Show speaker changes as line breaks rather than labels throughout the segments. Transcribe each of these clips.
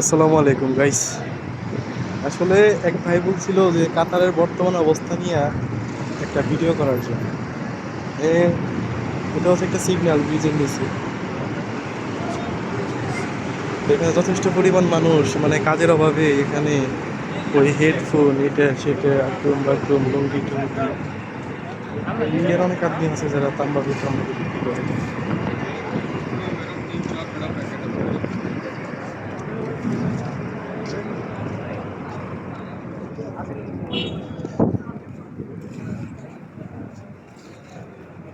আসসালামু আলাইকুম গাইস। আসলে এক ভাই বলছিল যে কাতারের বর্তমান অবস্থা নিয়ে একটা ভিডিও করার জন্য। এ, এটা হচ্ছে একটা সিগন্যাল ব্রিজের নিচে। এখানে যথেষ্ট পরিমাণ মানুষ মানে কাজের অভাবে এখানে ওই হেডফোন এটা সেটা একদম একদম লুঙ্গি টুঙ্গি। ইন্ডিয়ার অনেক আদমি আছে যারা তাম্বাকু টাম্বাকু বিক্রি করে।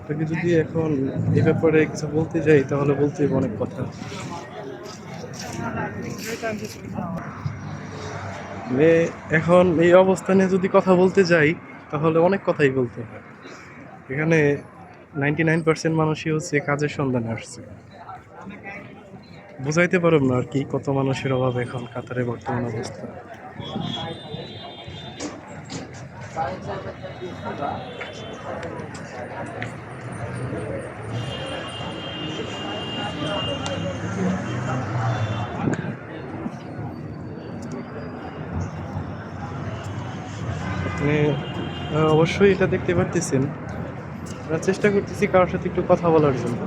তাকে যদি এখন এই ব্যাপারে কিছু বলতে যাই তাহলে বলতে হবে অনেক কথা। মানে এখন এই অবস্থানে যদি কথা বলতে যাই তাহলে অনেক কথাই বলতে হয়। এখানে 99% মানুষই হচ্ছে কাজের সন্ধানে আসছে। বুঝাইতে পারব না আর কি কত মানুষের অভাব এখন কাতারে বর্তমান অবস্থা। আপনি অবশ্যই এটা দেখতে পারতেছেন। আমরা চেষ্টা করতেছি কারোর সাথে একটু কথা বলার জন্য।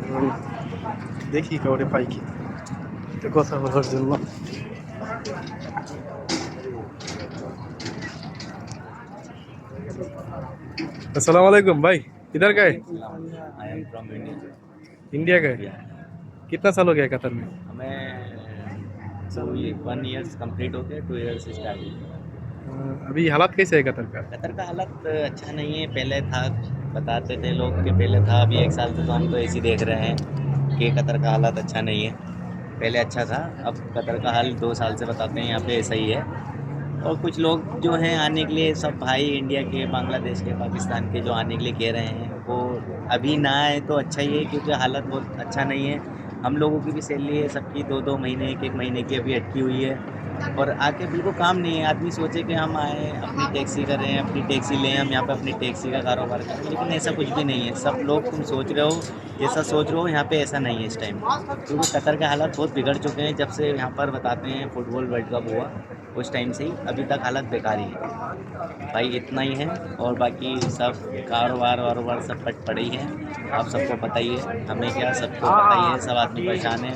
এবং দেখি কাউরে পাই কি একটু কথা বলার জন্য। अस्सलाम वालेकुम भाई। किधर का है?
I am from India.
India का है।
या
कितना साल हो गया कतर में?
हमें तो ये 1 ईयर्स कंप्लीट हो गए, 2 ईयर्स स्टार्ट।
अभी हालात कैसे है कतर का?
कतर का हालत अच्छा नहीं है। पहले था, बताते थे लोग कि पहले था। अभी 1 साल से तो हम तो ऐसे देख रहे हैं कि कतर का हालत अच्छा नहीं है। पहले अच्छा था, अब कतर का हाल 2 साल से बताते हैं यहाँ पे ऐसा ही है। और कुछ लोग जो हैं आने के लिए, सब भाई इंडिया के, बांग्लादेश के, पाकिस्तान के जो आने के लिए कह रहे हैं, वो अभी ना आए तो अच्छा ही है, क्योंकि हालत बहुत अच्छा नहीं है। हम लोगों की भी सैलरी है, सबकी 2-2 महीने, 1-1 महीने की अभी अटकी हुई है। और आके बिल्कुल काम नहीं है। आदमी सोचे कि हम आए, अपनी टैक्सी करें, अपनी टैक्सी लें, हम यहाँ पे अपनी टैक्सी का कारोबार करें, लेकिन ऐसा कुछ भी नहीं है। सब लोग तुम सोच रहे हो, ऐसा सोच रहे हो, यहाँ पे ऐसा नहीं है इस टाइम। क्योंकि कतर के हालात बहुत बिगड़ चुके हैं जब से यहाँ पर बताते हैं फुटबॉल वर्ल्ड कप हुआ, उस टाइम से ही अभी तक हालत बेकार ही है भाई। इतना ही है। और बाकी सब कारोबार वारोबार सब पट पड़े ही है। आप सबको पता ही है, हमें क्या, सबको पता ही है, सब आदमी परेशान है।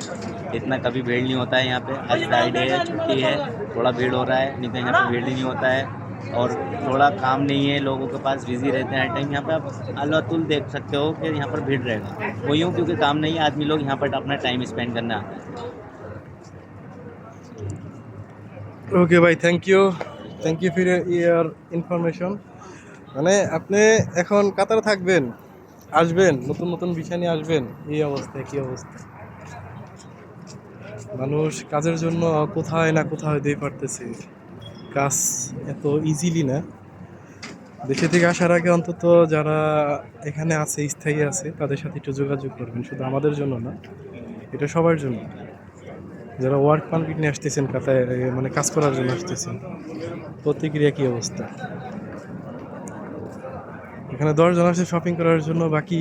इतना कभी भीड़ नहीं होता है यहाँ पे। आज फ्राइडे है, छुट्टी है, थोड़ा भीड़ हो रहा है, नहीं तो यहाँ पे भीड़ ही नहीं होता है। और थोड़ा काम नहीं है लोगों के पास, बिजी रहते हैं हर टाइम। यहाँ पे आप अल्लातुल देख सकते हो कि यहाँ पर भीड़ रहेगा। वो यूँ क्योंकि काम नहीं है, आदमी लोग यहाँ पर अपना टाइम स्पेंड करना आते हैं।
ওকে ভাই, thank you for your information. মানে আপনি এখন কাতারে থাকবেন, আসবেন, নতুন নতুন বিষয় নিয়ে আসবেন, এই অবস্থায় কি অবস্থা। মানুষ কাজের জন্য কোথায় না কোথায় দিয়ে পারতেছে। কাজ এত ইজিলি না। দেশে থেকে আসার আগে অন্তত যারা এখানে আছে, স্থায়ী আছে, তাদের সাথে একটু যোগাযোগ করবেন, শুধু আমাদের জন্য না, এটা সবার জন্য। যারা ওয়ার্ক পারমিট নিয়ে আসতেছেন কাতায়, মানে কাজ করার জন্য আসতেছেন, প্রত্যেকের একই অবস্থা। এখানে 10 জন আসছে শপিং করার জন্য, বাকি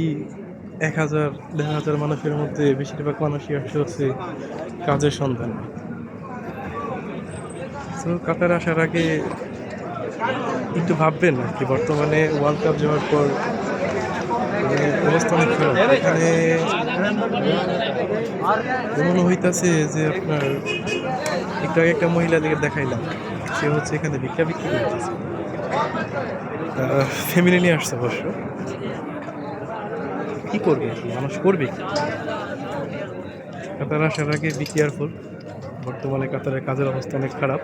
1,000 1,500 মানুষের মধ্যে বেশিরভাগ মানুষই আসছে হচ্ছে কাজের সন্ধানে। তো কাতারে আসার আগে একটু ভাববেন আর কি। বর্তমানে ওয়ার্ল্ড কাপ যাওয়ার পর মানে অবস্থা অনেক খারাপ। এখানে এমনও হইতাছে যে আপনার একটু আগে একটা মহিলাদের দেখাইলাম, সে হচ্ছে এখানে ভিক্ষা বিক্রি করতেছে। ফ্যামিলি নিয়ে আসছে অবশ্য। কি করবে আসলে, মানুষ করবে কি? কাতার আসার আগে বি কেয়ারফুল। বর্তমানে কাতারের কাজের অবস্থা অনেক খারাপ।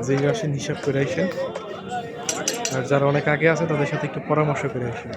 যেই আসেন হিসাব করে আসেন, আর যারা অনেক আগে আছে তাদের সাথে একটু পরামর্শ করে আসেন।